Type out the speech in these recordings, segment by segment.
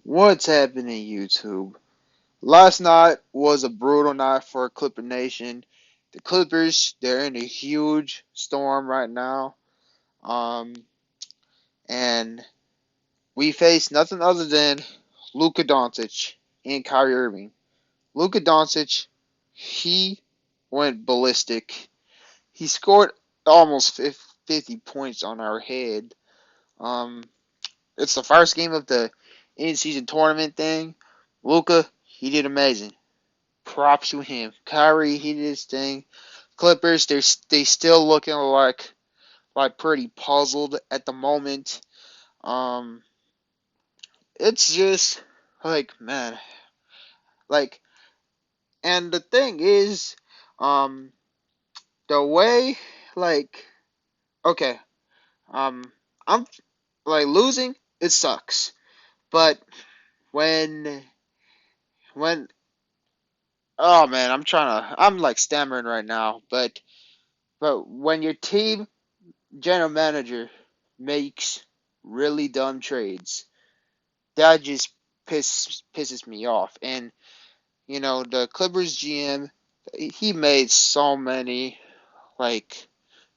What's happening, YouTube? Last night was a brutal night for Clipper Nation. The Clippers, they're in a huge storm right now. Um, and we face nothing other than Luka Doncic and Kyrie Irving. Luka Doncic, he went ballistic. He scored almost 50 points on our head. Um, it's the first game of the in-season tournament thing. Luka, he did amazing. Props to him. Kyrie, he did his thing. Clippers, they still looking like pretty puzzled at the moment. Um, it's just like man, like, and the thing is, um, the way like okay, um, I'm like losing, it sucks, but when when oh man, I'm like stammering right now, but when your team general manager makes really dumb trades. That just pisses me off. And the Clippers GM, he made so many like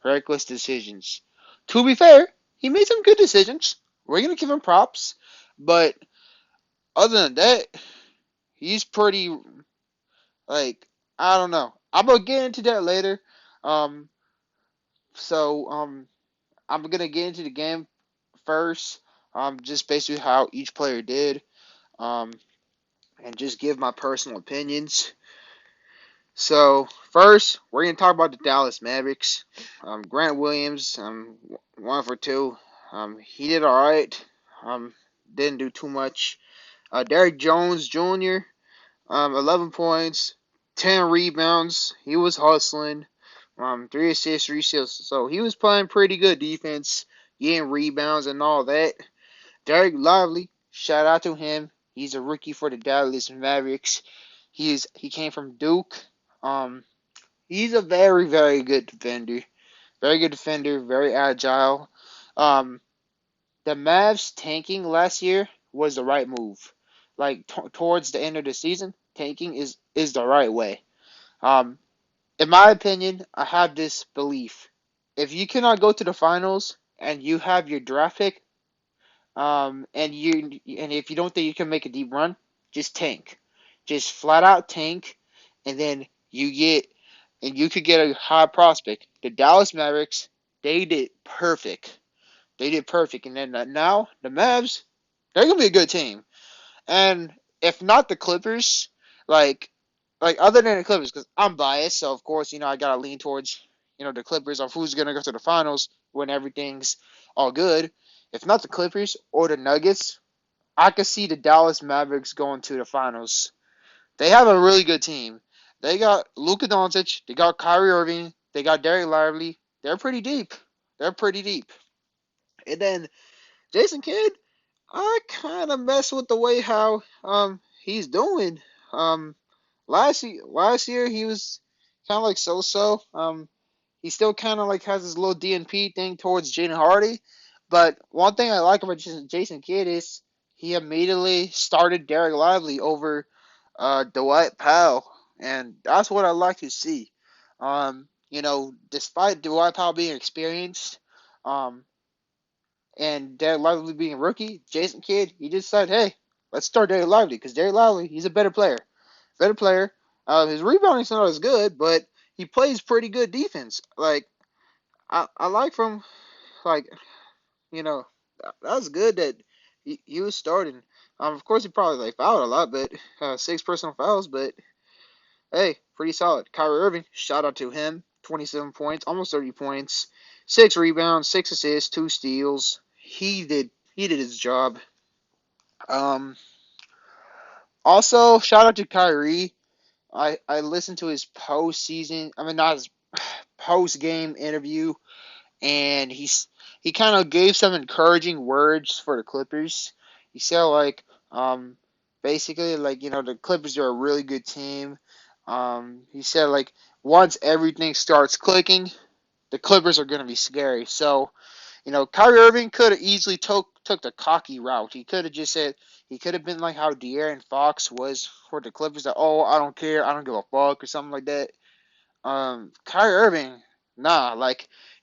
reckless decisions. To be fair, he made some good decisions. We're gonna give him props, but other than that, he's pretty like I don't know. I'm gonna get into that later. Um, so I'm gonna get into the game first, just basically how each player did, um, and just give my personal opinions. So first, we're gonna talk about the Dallas Mavericks. Grant Williams, 1 for 2. He did all right. Um, didn't do too much. Derrick Jones Jr. 11 points, 10 rebounds. He was hustling. 3 assists, 3 steals. So he was playing pretty good defense, getting rebounds and all that. Derek Lively, shout out to him. He's a rookie for the Dallas Mavericks. He came from Duke. Um, he's a very very good defender. Very good defender. Very agile. Um, the Mavs tanking last year was the right move. Like towards the end of the season, tanking is the right way. Um, in my opinion, I have this belief: if you cannot go to the finals and you have your draft pick, and if you don't think you can make a deep run, just tank, just flat out tank, and then you could get a high prospect. The Dallas Mavericks, they did perfect. They did perfect, and then now the Mavs, they're gonna be a good team. And if not the Clippers, like other than the Clippers, because I'm biased, so of course I gotta lean towards the Clippers of who's gonna go to the finals when everything's all good. If not the Clippers or the Nuggets, I could see the Dallas Mavericks going to the finals. They have a really good team. They got Luka Doncic, they got Kyrie Irving, they got Derek Lively. They're pretty deep. They're pretty deep. And then Jason Kidd, I kind of mess with the way how he's doing. Um, last year he was kind of like so. He still kind of like has his little DNP thing towards Jaden Hardy. But one thing I like about Jason Kidd is he immediately started Derek Lively over Dwight Powell, and that's what I like to see. Despite Dwight Powell being experienced, um, and Derek Lively being a rookie, Jason Kidd, he just said, hey, let's start Derek Lively because Derek Lively, he's a better player. Better player. His rebounding's not as good, but he plays pretty good defense. Like, I like from, like, you know, that's good that he was starting. Of course, he probably like fouled a lot, but 6 personal fouls, but hey, pretty solid. Kyrie Irving, shout out to him. 27 points, almost 30 points, 6 rebounds, 6 assists, 2 steals. He did his job. Um, Also shout out to Kyrie. I listened to his not his post game interview, and he kind of gave some encouraging words for the Clippers. He said basically the Clippers are a really good team. He said once everything starts clicking, the Clippers are gonna be scary. So Kyrie Irving could have easily took the cocky route. He could have just said he could have been like how De'Aaron Fox was for the Clippers, that I don't care, I don't give a fuck or something like that. Kyrie Irving, nah,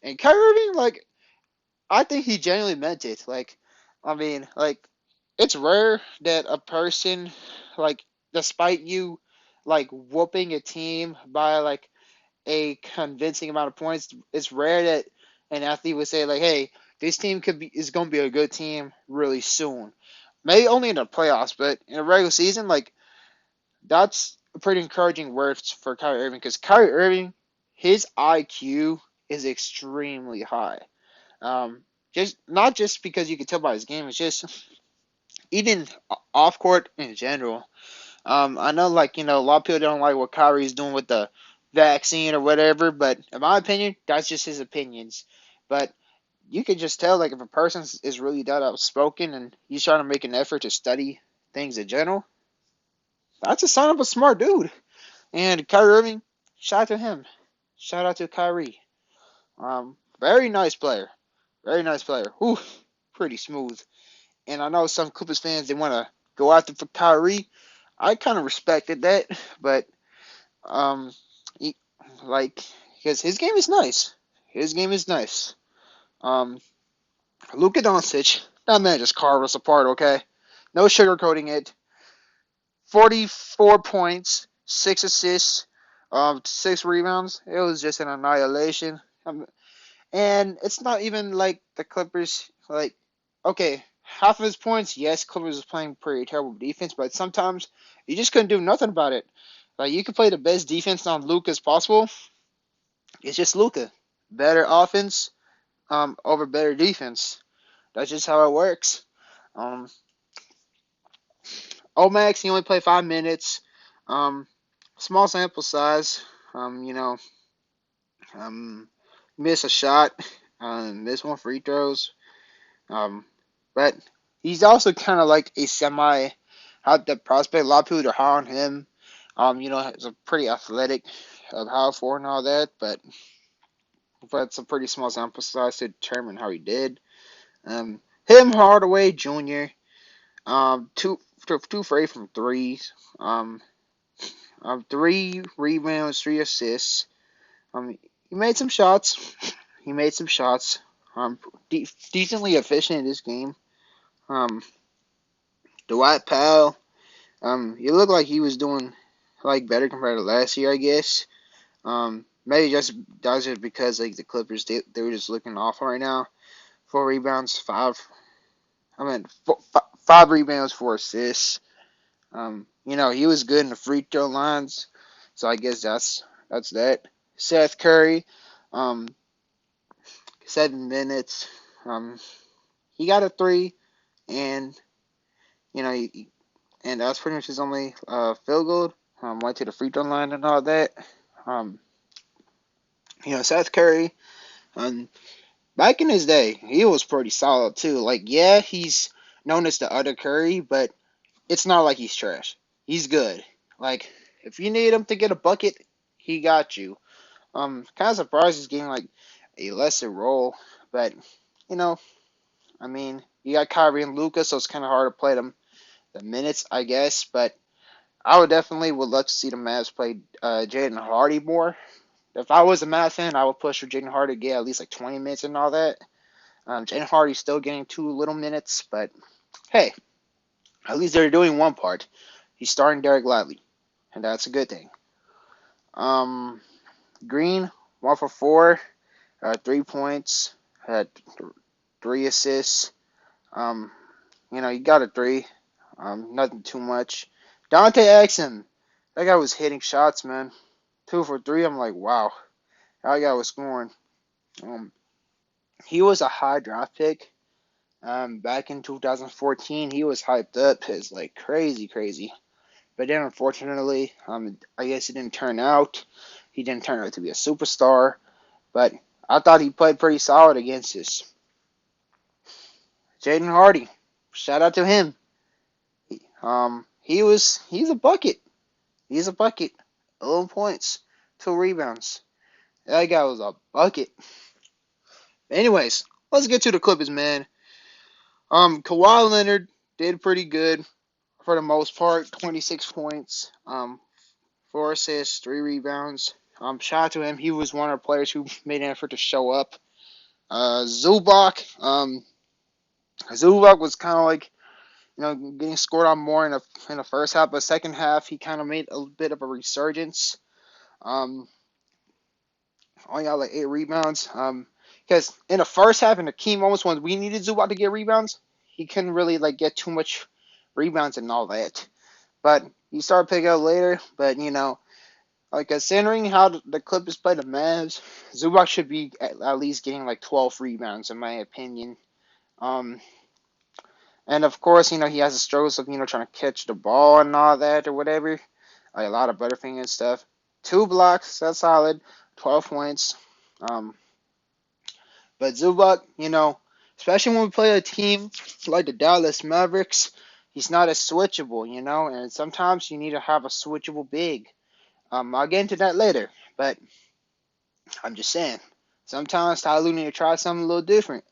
and Kyrie Irving, I think he genuinely meant it. It's rare that a person, like, despite you, whooping a team by a convincing amount of points, it's rare that an athlete would say hey, this team is going to be a good team really soon. Maybe only in the playoffs, but in a regular season, that's a pretty encouraging words for Kyrie Irving, because Kyrie Irving, his IQ is extremely high. Um, just not just because you can tell by his game, it's just even off court in general. I know, a lot of people don't like what Kyrie's doing with the vaccine or whatever, but in my opinion, that's just his opinions. But you can just tell, if a person is really that outspoken and he's trying to make an effort to study things in general, that's a sign of a smart dude. And Kyrie Irving, shout out to him. Shout out to Kyrie. Very nice player. Very nice player. Whew, pretty smooth. And I know some Clippers fans, they want to go after for Kyrie. I kind of respected that, but um, he, like because his game is nice. His game is nice. Um, Luka Doncic, that man just carved us apart. Okay, no sugarcoating it. 44 points, 6 assists, 6 rebounds. It was just an annihilation. And it's not even like the Clippers, okay, half of his points, yes, Clippers was playing pretty terrible defense, but sometimes you just couldn't do nothing about it. You could play the best defense on Luka as possible. It's just Luka. Better offense, over better defense. That's just how it works. Um, Omax, he only played 5 minutes. Um, Small sample size. Um, you know, um, Miss a shot. Miss one free throws. Um, but he's also kind of like a semi hot the prospect. A lot of people are high on him. He's a pretty athletic, power forward and all that, but it's a pretty small sample size to determine how he did. Him Hardaway Jr. Two for 8 from threes. 3 rebounds, 3 assists. He made some shots. He made some shots. Decently efficient in this game. Um, Dwight Powell. He looked like he was doing better compared to last year, I guess. Maybe that's just because the Clippers they were just looking off right now. 4 rebounds, five. I mean, 5 rebounds, 4 assists. He was good in the free throw lines, so I guess that's that. Seth Curry, um, 7 minutes. He got a three, and you know, and that's pretty much his only field goal. Went to the free throw line and all that. Um, Seth Curry, um, back in his day, he was pretty solid too. Yeah, he's known as the other Curry, but it's not like he's trash. He's good. If you need him to get a bucket, he got you. Kind of surprised he's getting a lesser role, but you know, you got Kyrie and Luka, so it's kind of hard to play them the minutes, I guess. But I would love to see the Mavs play Jaden Hardy more. If I was a Mavs fan, I would push for Jaden Hardy to get at least 20 minutes and all that. Jaden Hardy's still getting too little minutes, but hey, at least they're doing one part. He's starting Derek Lively, and that's a good thing. Um, Green, 1 for 4, 3 points, had 3 assists. Um, he got a three. Nothing too much. Dante Exum, that guy was hitting shots, man. 2 for 3. I'm like, wow, that guy was scoring. Um, he was a high draft pick. Back in 2014, he was hyped up as crazy, crazy. But then unfortunately, I guess it didn't turn out. He didn't turn out to be a superstar. But I thought he played pretty solid against us. Jaden Hardy, shout out to him. He's a bucket. He's a bucket. 11 points, 2 rebounds. That guy was a bucket. Anyways, let's get to the Clippers, man. Kawhi Leonard did pretty good for the most part. 26 points, 4 assists, 3 rebounds. Shout out to him. He was one of the players who made an effort to show up. Zubac, Zubac was kind of like getting scored on more in the first half, but second half he kind of made a bit of a resurgence. Um, Only got like 8 rebounds. Because in the first half, in the key moments when we needed Zubac to get rebounds, he couldn't really like get too much rebounds and all that. But he started picking up later. But like considering how the Clippers play the Mavs, Zubac should be at least getting like 12 rebounds in my opinion. Um, and of course, he has the struggles of trying to catch the ball and all that or whatever. Like a lot of butterfinger and stuff. 2 blocks, that's solid. 12 points. Um, But Zubac, especially when we play a team like the Dallas Mavericks, he's not as switchable, and sometimes you need to have a switchable big. I'll get into that later, but I'm just saying, sometimes Tyler need to try something a little different.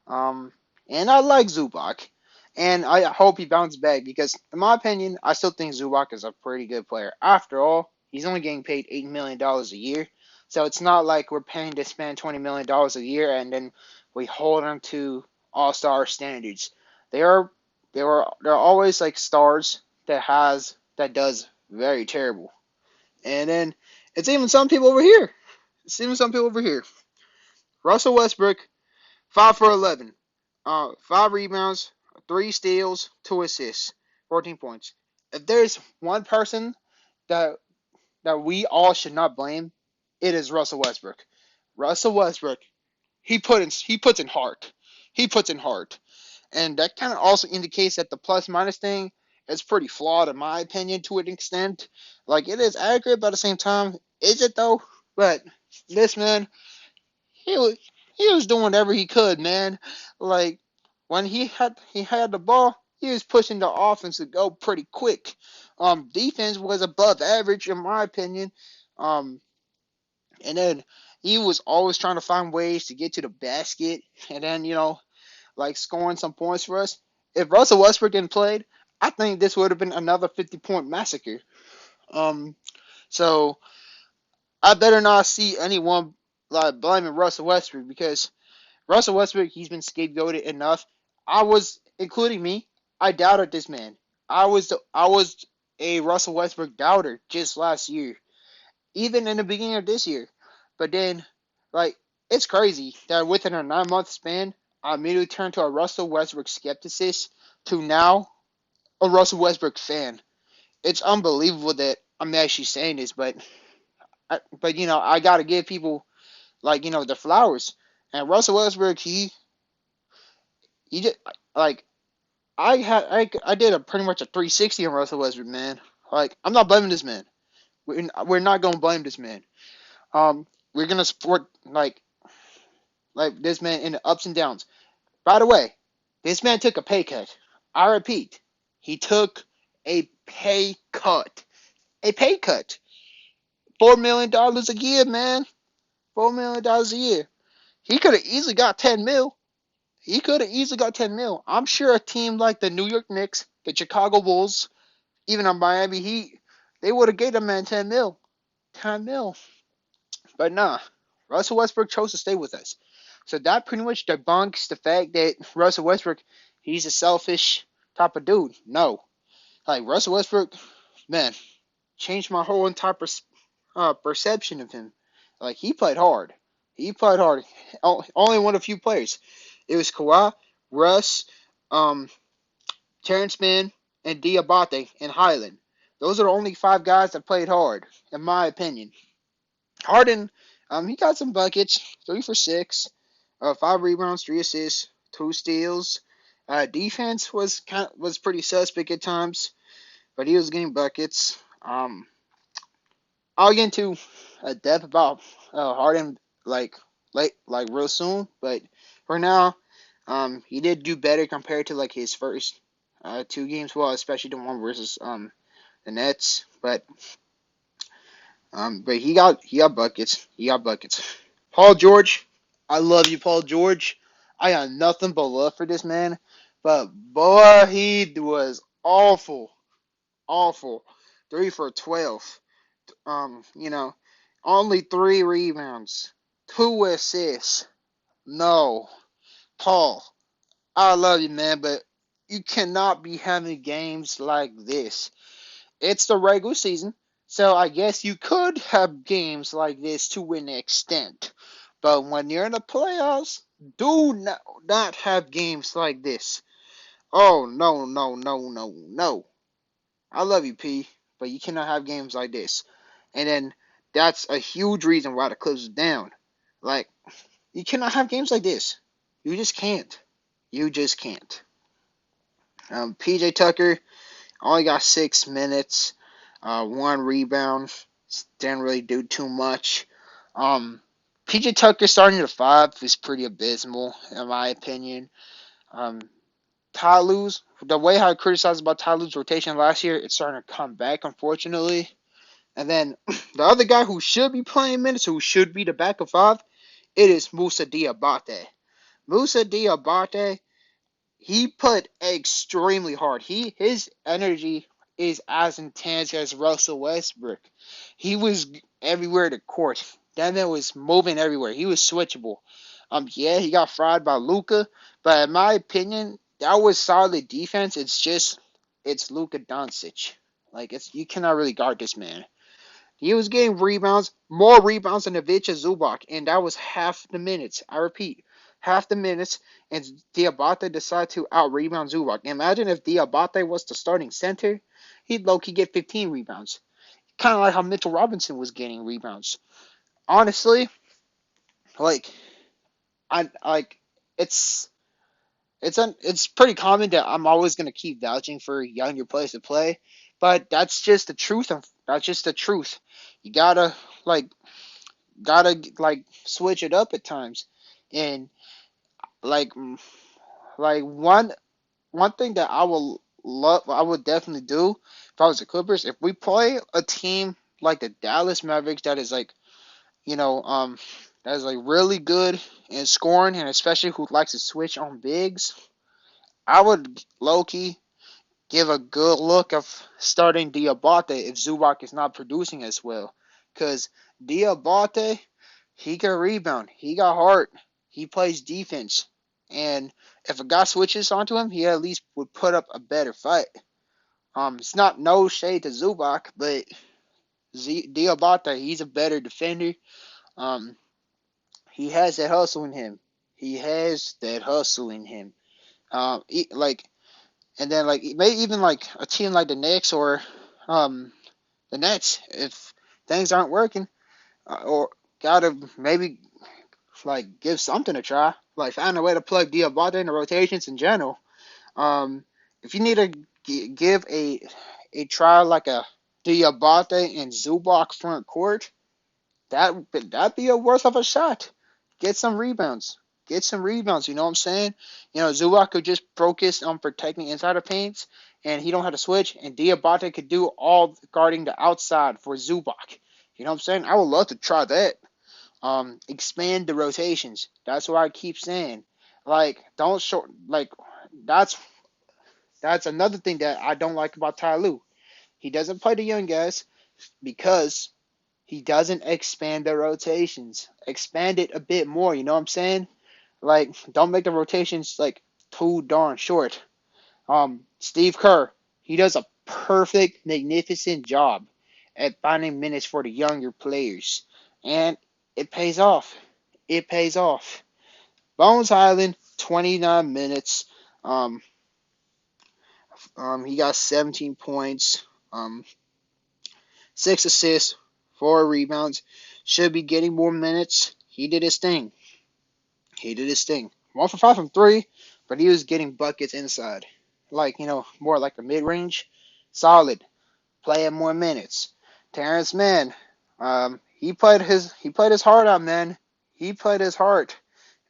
Um, and I like Zubac, and I hope he bounces back because, in my opinion, I still think Zubac is a pretty good player. After all, he's only getting paid $8 million a year, so it's not like we're paying this man $20 million a year and then we hold him to all-star standards. They are they're always like stars that does very terrible, and then it's even some people over here. It's even some people over here. Russell Westbrook 5 for 11. 5 rebounds, 3 steals, 2 assists, 14 points. If there's one person that that we all should not blame, it is Russell Westbrook. Russell Westbrook, he puts in heart. He puts in heart. And that kind of also indicates that the plus minus thing is pretty flawed in my opinion to an extent. Like it is accurate, but at the same time, is it though? But this man, he was doing whatever he could, man. Like when he had the ball, he was pushing the offense to go pretty quick. Defense was above average in my opinion. Um, and then he was always trying to find ways to get to the basket, and then like scoring some points for us. If Russell Westbrook didn't played, I think this would have been another 50-point massacre. Um, so I better not see anyone like blaming Russell Westbrook because Russell Westbrook, he's been scapegoated enough. Including me, I doubted this man. I was a Russell Westbrook doubter just last year, even in the beginning of this year. But then, like, it's crazy that within a 9 month span, I immediately turned to a Russell Westbrook skepticist to now a Russell Westbrook fan. It's unbelievable that I'm actually saying this, but I gotta give people like the flowers. And Russell Westbrook, he just like I did a pretty much a 360 on Russell Westbrook, man. Like I'm not blaming this man. We're not gonna blame this man. We're gonna support like this man in the ups and downs. By the way, this man took a pay cut. I repeat, he took a pay cut. A pay cut. $4 million a year, man. $4 million a year. He could have easily got 10 mil. He could have easily got 10 mil. I'm sure a team like the New York Knicks, the Chicago Bulls, even a Miami Heat, they would have gave the man 10 mil. 10 mil. But nah, Russell Westbrook chose to stay with us. So that pretty much debunks the fact that Russell Westbrook, he's a selfish type of dude. No. Like, Russell Westbrook, man, changed my whole entire perception of him. Like, he played hard. He played hard. Only one of few players. It was Kawhi, Russ, um, Terrence Mann, and Diabate and Highland. Those are the only 5 guys that played hard, in my opinion. Harden, he got some buckets, 3 for 6, 5 rebounds, 3 assists, 2 steals. Defense was pretty suspect at times, but he was getting buckets. I'll get into a depth about Harden like real soon, but for now, he did do better compared to like his first 2 games. Well, especially the one versus the Nets, but he got buckets. He got buckets. Paul George, I love you, Paul George. I got nothing but love for this man, but boy, he was awful, awful. 3 for 12. You know, only 3 rebounds, 2 assists. No, Paul, I love you, man, but you cannot be having games like this. It's the regular season, so I guess you could have games like this to an extent. But when you're in the playoffs, do not have games like this. Oh, no, no, no, no, no. I love you, P, but you cannot have games like this. And then that's a huge reason why the Clips is down. Like, you cannot have games like this. You just can't. You just can't. PJ Tucker only got 6 minutes, 1 rebound. Didn't really do too much. Um, PJ Tucker starting at a 5 is pretty abysmal, in my opinion. Um, Ty Lue's, the way I criticized about Ty Lue's rotation last year, it's starting to come back, unfortunately. And then the other guy who should be playing minutes, who should be the backup 5, it is Musa Diabate. Musa Diabate, he put extremely hard. His energy is as intense as Russell Westbrook. He was everywhere the court. That man was moving everywhere. He was switchable. Yeah, he got fried by Luka, but in my opinion, that was solid defense. It's Luka Doncic. Like you cannot really guard this man. He was getting rebounds, more rebounds than Ivica Zubac, and that was half the minutes. I repeat, half the minutes, and Diabate decided to out-rebound Zubac. Imagine if Diabate was the starting center, he'd low-key get 15 rebounds. Kind of like how Mitchell Robinson was getting rebounds. Honestly, like, I like it's it's pretty common that I'm always gonna keep vouching for younger players to play, but that's just the truth. That's just the truth. You like gotta switch it up at times, and like like one thing that I would definitely do if I was the Clippers, if we play a team like the Dallas Mavericks that is that is like really good in scoring and especially who likes to switch on bigs, I would low key give a good look of starting Diabate if Zubac is not producing as well, because Diabate, he can rebound. He got heart. He plays defense. And if a guy switches onto him, he at least would put up a better fight. It's not no shade to Zubac, but Diabate, he's a better defender. Um, he has that hustle in him. He has that hustle in him. Like, and then like maybe even like a team like the Knicks or the Nets, if things aren't working, or gotta maybe like give something a try. Like find a way to plug Diabate in the rotations in general. Um, if you need to give a try like a Diabate and Zubac front court, that'd be a worth of a shot. Get some rebounds. Get some rebounds. You know what I'm saying? You know, Zubac could just focus on protecting inside the paints, and he don't have to switch. And Diabate could do all guarding the outside for Zubac. You know what I'm saying? I would love to try that. Expand the rotations. That's what I keep saying. Like, don't short. Like, that's that's another thing that I don't like about Ty Lue. He doesn't play the young guys because he doesn't expand the rotations. Expand it a bit more. You know what I'm saying? Like, don't make the rotations like too darn short. Steve Kerr, he does a perfect, magnificent job at finding minutes for the younger players, and it pays off. It pays off. Bones Highland, 29 minutes. Um, he got 17 points, 6 assists, 4 rebounds. Should be getting more minutes. He did his thing. He did his thing. 1 for 5 from three, but he was getting buckets inside. Like, more like a mid range. Solid. Playing more minutes. Terrence Mann. He played his heart out, man. He played his heart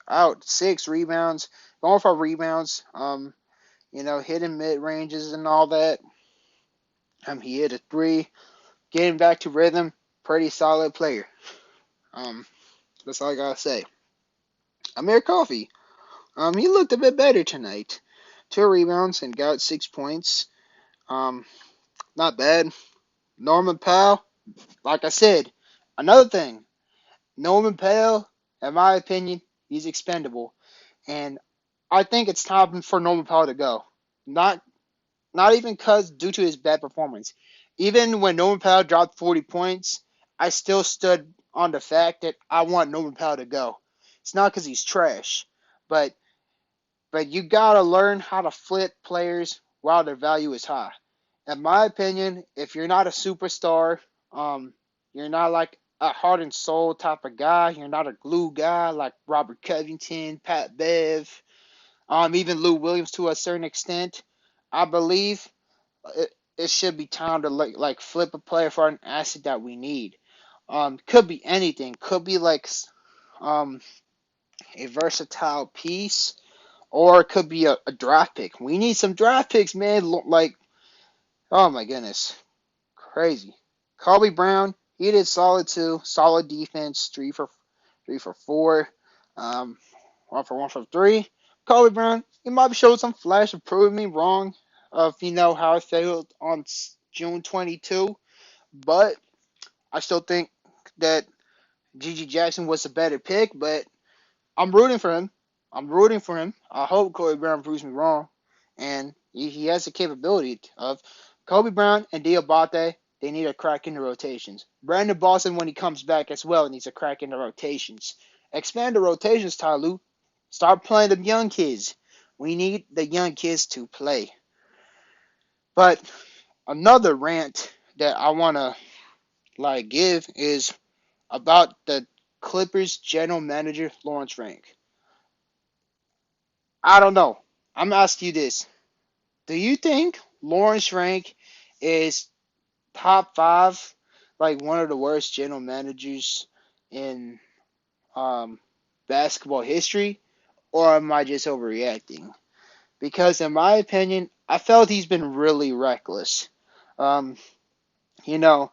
out. 6 rebounds. Going for rebounds. Hitting mid ranges and all that. He hit a three. Getting back to rhythm. Pretty solid player. Um, that's all I gotta say. Amir Coffee. He looked a bit better tonight. 2 rebounds and got 6 points. Um, Not bad. Norman Powell, like I said, another thing. Norman Powell, in my opinion, he's expendable, and I think it's time for Norman Powell to go. Not Not even because due to his bad performance. Even when Norman Powell dropped 40 points, I still stood on the fact that I want Norman Powell to go. It's not because he's trash, but you gotta learn how to flip players while their value is high. In my opinion, if you're not a superstar, you're not like a heart and soul type of guy. You're not a glue guy like Robert Covington, Pat Bev, even Lou Williams to a certain extent. I believe it should be time to flip a player for an asset that we need. Could be anything. Could be like um a versatile piece, or it could be a draft pick. We need some draft picks, man. Like, oh my goodness, crazy. Kobe Brown, he did solid too. Solid defense, three for four, um, 1 for 3. Kobe Brown, he might have showed some flash of proving me wrong of how I failed on June 22, but I still think that Gigi Jackson was a better pick. But I'm rooting for him. I'm rooting for him. I hope Kobe Brown proves me wrong, and he has the capability of Kobe Brown and Diabate. They need a crack in the rotations. Brandon Boston, when he comes back as well, needs a crack in the rotations. Expand the rotations, Tyloo. Start playing the young kids. We need the young kids to play. But another rant that I wanna give is about the Clippers general manager Lawrence Rank. I don't know. I'm asking you this. Do you think Lawrence Rank is top five, like one of the worst general managers in um, basketball history, or am I just overreacting? Because in my opinion, I felt he's been really reckless. Um, you know,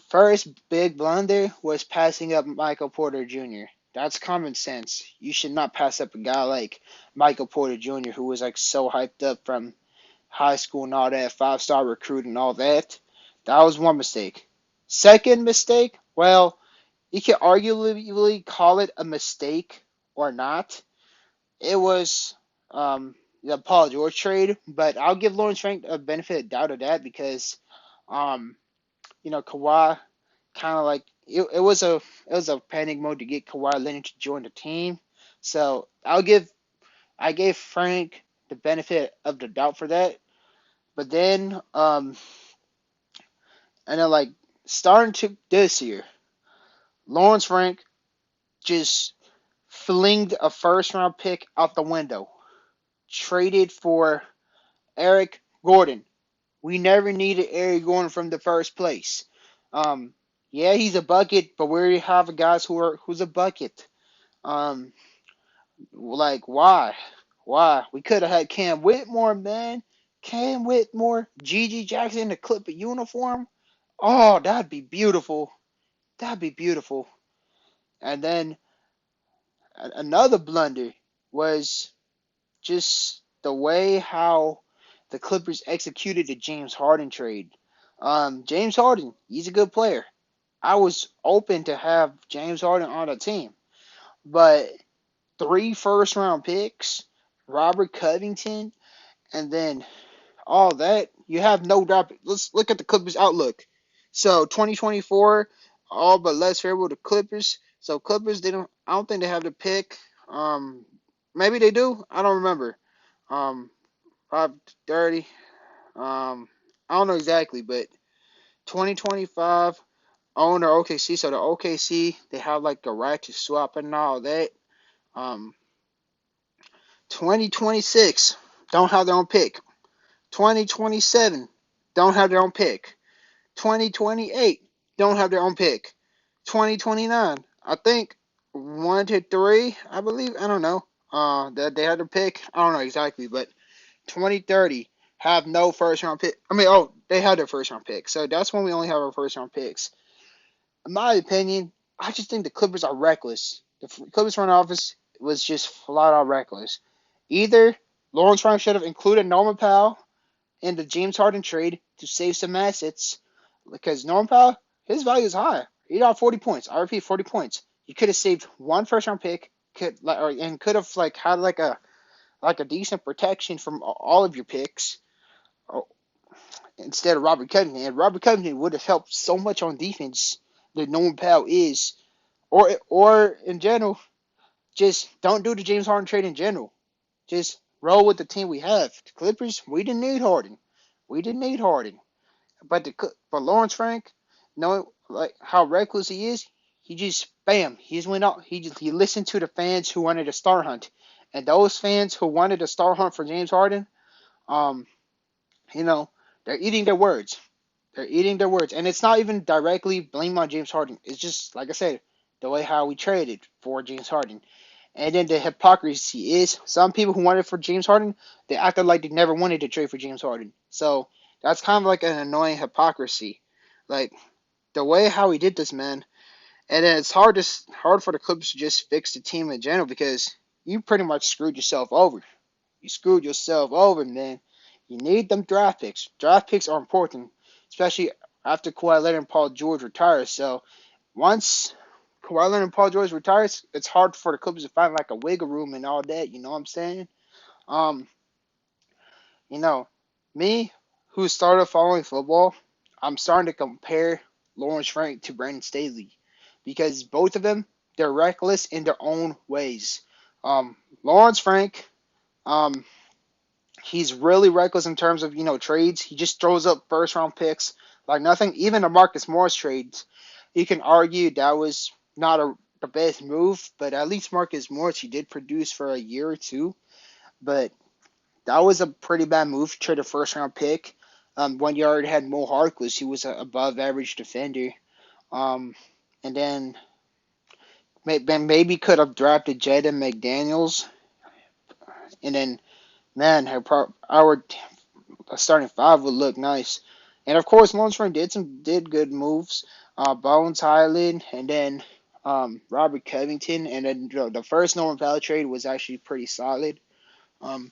First big blunder was passing up Michael Porter Jr. That's common sense. You should not pass up a guy like Michael Porter Jr., who was like so hyped up from high school and all that, 5-star recruit and all that. That was one mistake. Second mistake, well, you can arguably call it a mistake or not. It was the Paul George trade, but I'll give Lawrence Frank a benefit of doubt of that because um, Kawhi kind of it was a panic mode to get Kawhi Leonard to join the team. So I gave Frank the benefit of the doubt for that. But then and then starting to this year, Lawrence Frank just flinged a first round pick out the window. Traded for Eric Gordon. We never needed Eric Gordon from the first place. Um, yeah, he's a bucket, but we have guys who's a bucket. Um, why? Why? We could have had Cam Whitmore, man. Cam Whitmore, Gigi Jackson in the Clipper uniform. Oh, that'd be beautiful. That'd be beautiful. And then another blunder was just the way how the Clippers executed the James Harden trade. James Harden, he's a good player. I was open to have James Harden on the team, but 3 first round picks, Robert Covington, and then all that, you have no drop. Let's look at the Clippers outlook. So 2024, all but less favorable to Clippers. So Clippers, I don't think they have the pick. Maybe they do. I don't remember. 530. I don't know exactly, but 2025 owner OKC. So the OKC, they have like a right to swap and all that. Um, 2026 don't have their own pick. 2027 don't have their own pick. 2028 don't have their own pick. 2029, I think 1 to 3, I believe. I don't know. That they had their pick. I don't know exactly, but 2030 have no first round pick. I mean, they had their first round pick. So that's when we only have our first round picks. In my opinion, I just think the Clippers are reckless. The Clippers front office, was just flat out reckless. Either Lawrence Frank should have included Norman Powell in the James Harden trade to save some assets, because Norman Powell, his value is high. He got 40 points. I repeat, 40 points. You could have saved one first round pick, and could have had like a decent protection from all of your picks, oh, instead of Robert Covington. And Robert Covington would have helped so much on defense that Norman Powell is, or in general, just don't do the James Harden trade in general. Just roll with the team we have. The Clippers, we didn't need Harden. We didn't need Harden. But Lawrence Frank, knowing like how reckless he is, he just bam, he just went out. He listened to the fans who wanted a star hunt, and those fans who wanted a star hunt for James Harden, um, you know, they're eating their words. They're eating their words, and it's not even directly blame on James Harden. It's just like I said, the way how we traded for James Harden. And then the hypocrisy is some people who wanted for James Harden, they acted like they never wanted to trade for James Harden. So that's kind of like an annoying hypocrisy. Like the way how he did this, man. And then it's hard for the Clippers to just fix the team in general because you pretty much screwed yourself over. You screwed yourself over, man. You need them draft picks. Draft picks are important, especially after Kawhi Leonard and Paul George retire. So once Kawhi Leonard and Paul George retires, it's hard for the Clippers to find like a wiggle room and all that. You know what I'm saying? Um, you know, me who started following football, I'm starting to compare Lawrence Frank to Brandon Staley because both of them they're reckless in their own ways. Lawrence Frank, um, he's really reckless in terms of trades. He just throws up first round picks like nothing. Even the Marcus Morris trades, you can argue that was not the best move, but at least Marcus Morris he did produce for a year or two. But that was a pretty bad move to trade a first round pick. When you already had Mo Harkless, he was an above average defender. Um, and then maybe could have drafted Jaden McDaniels, and then man, our starting five would look nice. And of course, Lawrence Frank did good moves. Bones Highland, and then Robert Covington, and then the first Norman Powell trade was actually pretty solid. Um,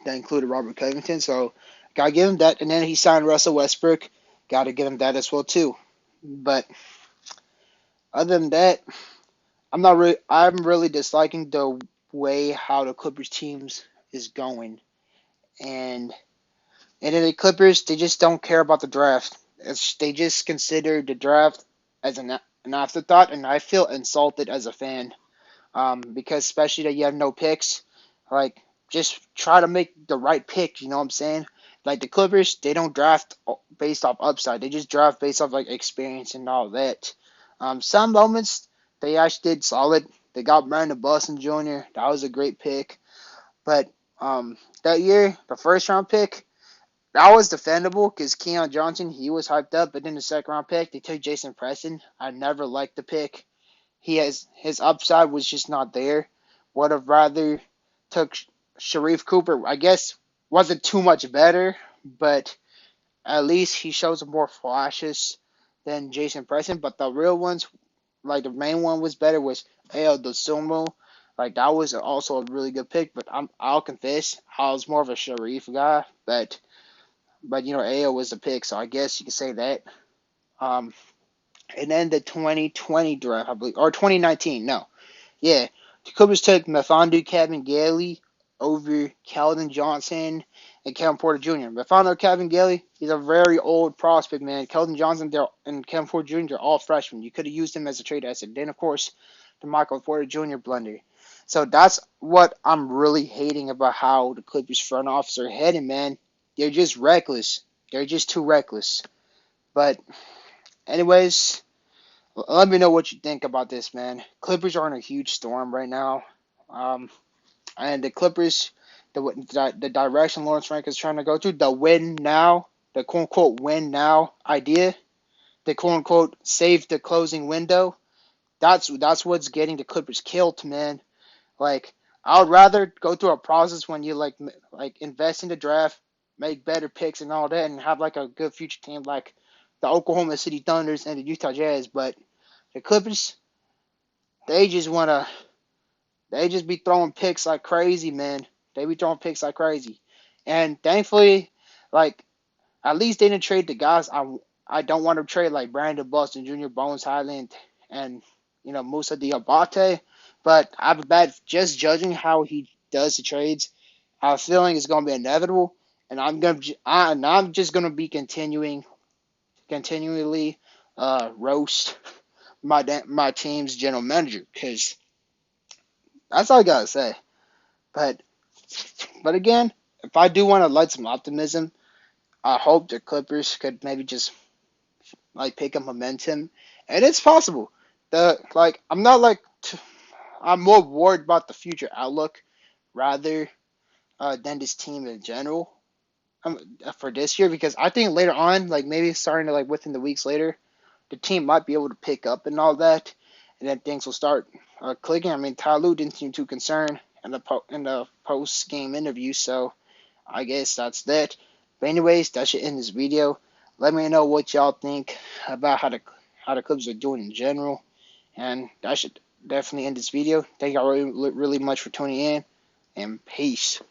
that included Robert Covington, so gotta give him that. And then he signed Russell Westbrook, gotta give him that as well too. But other than that, I'm really disliking the way how the Clippers teams is going, and then the Clippers, they just don't care about the draft. They just consider the draft as an afterthought, and I feel insulted as a fan. Because especially that you have no picks, like just try to make the right pick. You know what I'm saying? Like the Clippers, they don't draft based off upside. They just draft based off like experience and all that. Some moments they actually did solid. They got Brandon Boston Jr. That was a great pick, but that year the first round pick that was defendable because Keon Johnson, he was hyped up, but in the second round pick, they took Jason Preston. I never liked the pick. His upside was just not there. Would have rather took Sharif Cooper. I guess wasn't too much better, but at least he shows more flashes than Jason Preston. But the real ones, like the main one was better was El Dosumo. Like that was also a really good pick, but I'll confess I was more of a Sharif guy, but AO was the pick, so I guess you could say that. Um, and then the 2020 draft, I believe, or 2019, no, yeah, the Clippers took Mfiondu Kabengele over Keldon Johnson and Kevin Porter Jr. Mfiondu Kabengele, he's a very old prospect, man. Keldon Johnson and Kevin Porter Jr. They're all freshmen. You could have used him as a trade asset. Then, of course, the Michael Porter Jr. blunder. So that's what I'm really hating about how the Clippers front office are heading, man. They're just reckless. They're just too reckless. But, anyways, let me know what you think about this, man. Clippers are in a huge storm right now. Um, and the Clippers, the direction Lawrence Frank is trying to go to, the win now, the quote unquote win now idea, the quote unquote save the closing window. That's what's getting the Clippers killed, man. Like I would rather go through a process when you like invest in the draft, make better picks and all that, and have like a good future team like the Oklahoma City Thunders and the Utah Jazz. But the Clippers, they just wanna They just be throwing picks like crazy, man. They be throwing picks like crazy. And thankfully, like, at least they didn't trade the guys I don't want to trade, like Brandon Boston Jr., Bones Highland, and Musa Diabate. But I have a bad just judging how he does the trades. I have a feeling it's going to be inevitable, and I'm just going to be continually roast my team's general manager, because that's all I gotta say. But again, if I do want to light some optimism, I hope the Clippers could maybe just like pick up momentum, and it's possible. I'm not I'm more worried about the future outlook rather than this team in general for this year, because I think later on, like maybe starting to like within the weeks later, the team might be able to pick up and all that, and then things will start clicking. I mean, Ty Lue didn't seem too concerned in the post game interview, so I guess that's that. But anyways, that should end this video. Let me know what y'all think about how the Clips are doing in general, and that should definitely end this video. Thank y'all really much for tuning in, and peace.